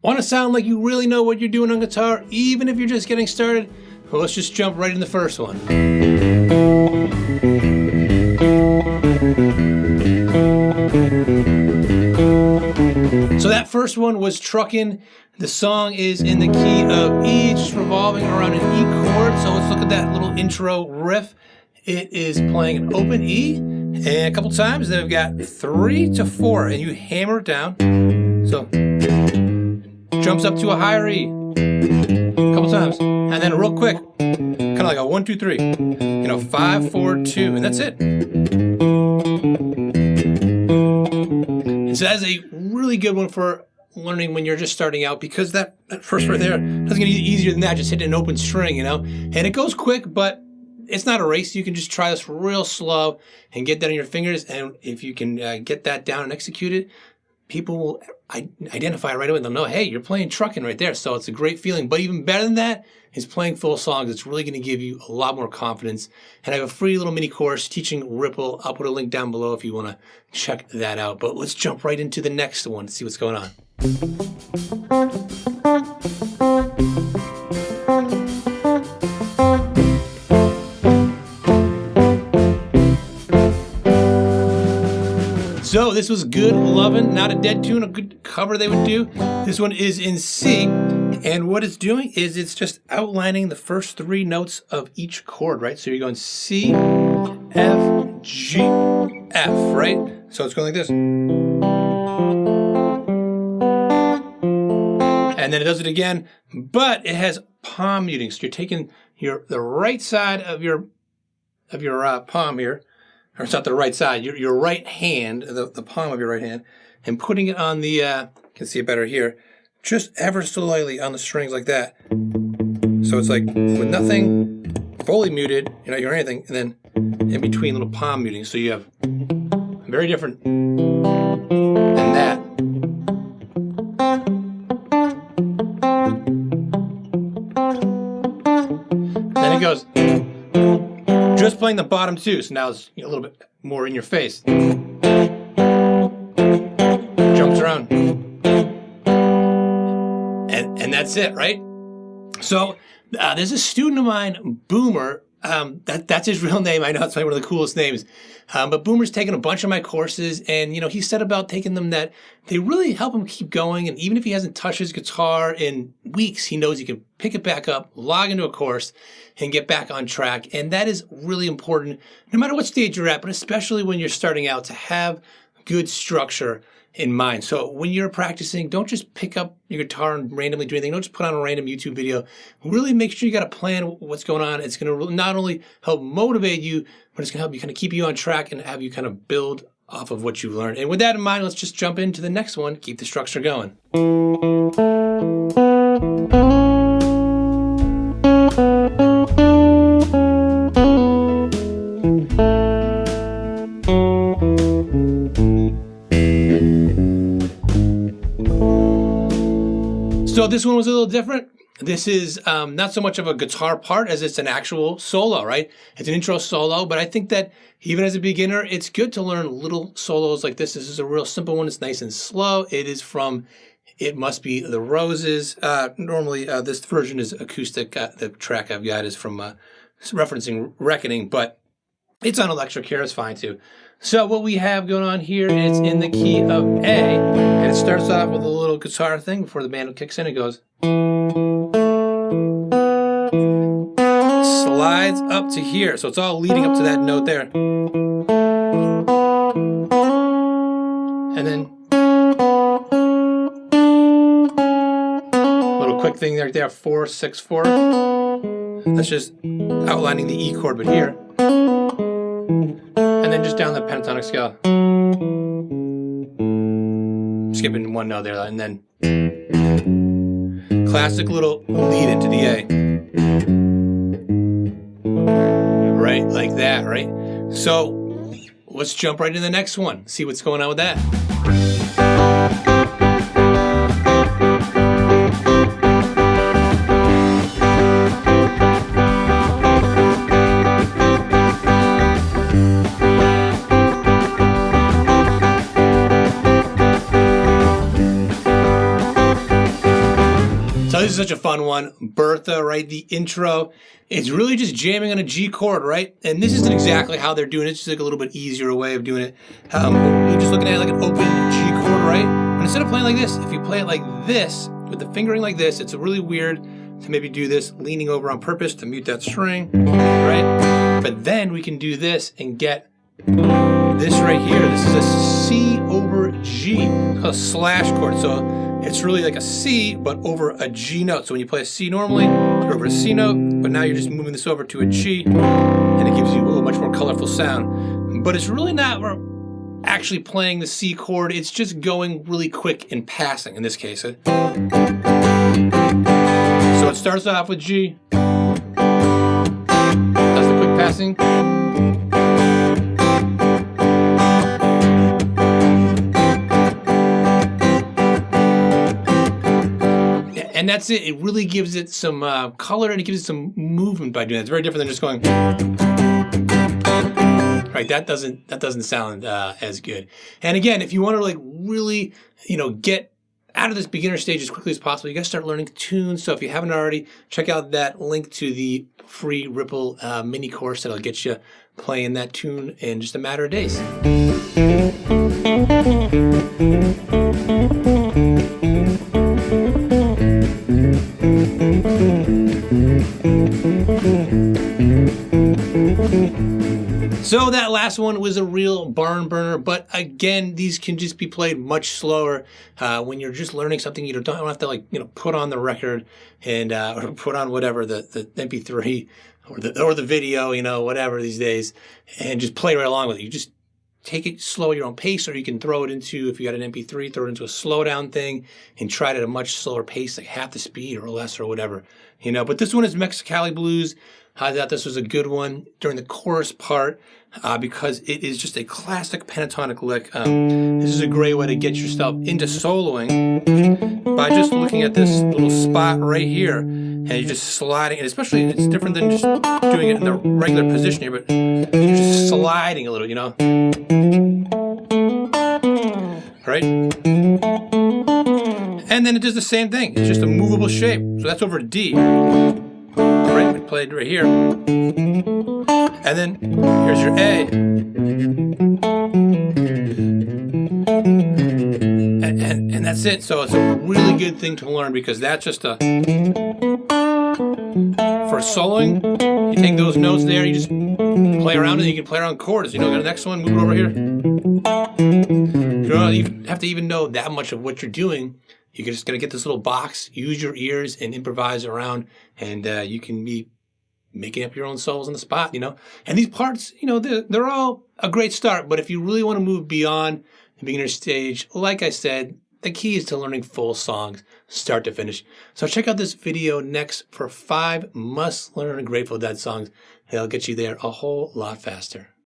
Want to sound like you really know what you're doing on guitar, even if you're just getting started? Well, let's just jump right in the first one. So that first one was Truckin'. The song is in the key of E, just revolving around an E chord. So let's look at that little intro riff. It is playing an open E, and a couple times, then we've got 3 to 4, and you hammer it down. So jumps up to a higher E a couple times, and then real quick, kind of like a 1, 2, 3, 5, 4, 2, and that's it. And so that's a really good one for learning when you're just starting out, because that first right there doesn't get any easier than that, just hitting an open string, and it goes quick, but it's not a race. You can just try this real slow and get that on your fingers, and if you can get that down and execute it, people will identify right away. They'll know, hey, you're playing Truckin' right there. So it's a great feeling. But even better than that is playing full songs. It's really going to give you a lot more confidence. And I have a free little mini course teaching Ripple. I'll put a link down below if you want to check that out. But let's jump right into the next one to see what's going on. So this was Good Lovin', not a dead tune, a good cover they would do. This one is in C, and what it's doing is it's just outlining the first 3 notes of each chord, right? So you're going C, F, G, F, right? So it's going like this. And then it does it again, but it has palm muting. So you're taking the right side of your palm here, or it's not the right side, your right hand, the palm of your right hand, and putting it on the, you can see it better here, just ever so lightly on the strings like that. So it's like with nothing fully muted, or anything, and then in between little palm muting. So you have very different than that. Then it goes just playing the bottom 2, so now it's a little bit more in your face. Jumps around. And that's it, right? So there's a student of mine, Boomer. That's his real name. I know it's probably one of the coolest names. But Boomer's taken a bunch of my courses, and he said about taking them that they really help him keep going. And even if he hasn't touched his guitar in weeks, he knows he can pick it back up, log into a course, and get back on track. And that is really important, no matter what stage you're at, but especially when you're starting out, to have good structure in mind. So when you're practicing, don't just pick up your guitar and randomly do anything. Don't just put on a random YouTube video. Really make sure you got a plan what's going on. It's going to not only help motivate you, but it's going to help you kind of keep you on track and have you kind of build off of what you've learned. And with that in mind, let's just jump into the next one. Keep the structure going. So this one was a little different. This is not so much of a guitar part as it's an actual solo, right? It's an intro solo, but I think that even as a beginner, it's good to learn little solos like this. This is a real simple one. It's nice and slow. It is from It Must Be the Roses. Normally, this version is acoustic. The track I've got is from referencing Reckoning, but it's on electric here. It's fine too. So what we have going on here is in the key of A, and it starts off with a little guitar thing before the band kicks in. It goes, slides up to here. So it's all leading up to that note there. And then a little quick thing right there, 4, 6, 4. That's just outlining the E chord, but here. And then just down the pentatonic scale. Skipping one note there, and then classic little lead into the A. Right, like that, right? So let's jump right into the next one, see what's going on with that. this is such a fun one. Bertha, right? The intro. It's really just jamming on a G chord, right? And this isn't exactly how they're doing it. It's just like a little bit easier way of doing it. You're just looking at it like an open G chord, right? But instead of playing like this, if you play it like this, with the fingering like this, it's really weird to maybe do this leaning over on purpose to mute that string, right? But then we can do this and get this right here. This is a C over G, a slash chord. So it's really like a C, but over a G note. So when you play a C normally, you're over a C note, but now you're just moving this over to a G, and it gives you a much more colorful sound. But it's really not actually playing the C chord. It's just going really quick and passing in this case. So it starts off with G, does the quick passing. And that's it. It really gives it some color, and it gives it some movement by doing it. It's very different than just going. Right, that doesn't sound as good. And again, if you want to like really, get out of this beginner stage as quickly as possible, you got to start learning tunes. So if you haven't already, check out that link to the free Ripple mini course that'll get you playing that tune in just a matter of days. So that last one was a real barn burner, but again, these can just be played much slower when you're just learning something. You don't have to put on the record and or put on whatever the MP3 or the video, whatever these days, and just play right along with it. You just take it slow at your own pace, or you can throw it into, if you got an MP3, throw it into a slowdown thing and try it at a much slower pace, like half the speed or less or whatever, But this one is Mexicali Blues. I thought this was a good one during the chorus part because it is just a classic pentatonic lick. This is a great way to get yourself into soloing by just looking at this little spot right here, and you're just sliding. And especially, it's different than just doing it in the regular position here, but you're just sliding a little, Right? And then it does the same thing. It's just a movable shape. So that's over D. Right, we played right here. And then here's your A. And that's it. So it's a really good thing to learn because that's just for soloing, you take those notes there, you just play around it, you can play around chords. Got the next one, move it over here. You don't even have to even know that much of what you're doing. You're just going to get this little box, use your ears, and improvise around, and you can be making up your own solos on the spot, And these parts, they're all a great start, but if you really want to move beyond the beginner stage, like I said, the key is to learning full songs, start to finish. So check out this video next for 5 must-learn Grateful Dead songs. They'll get you there a whole lot faster.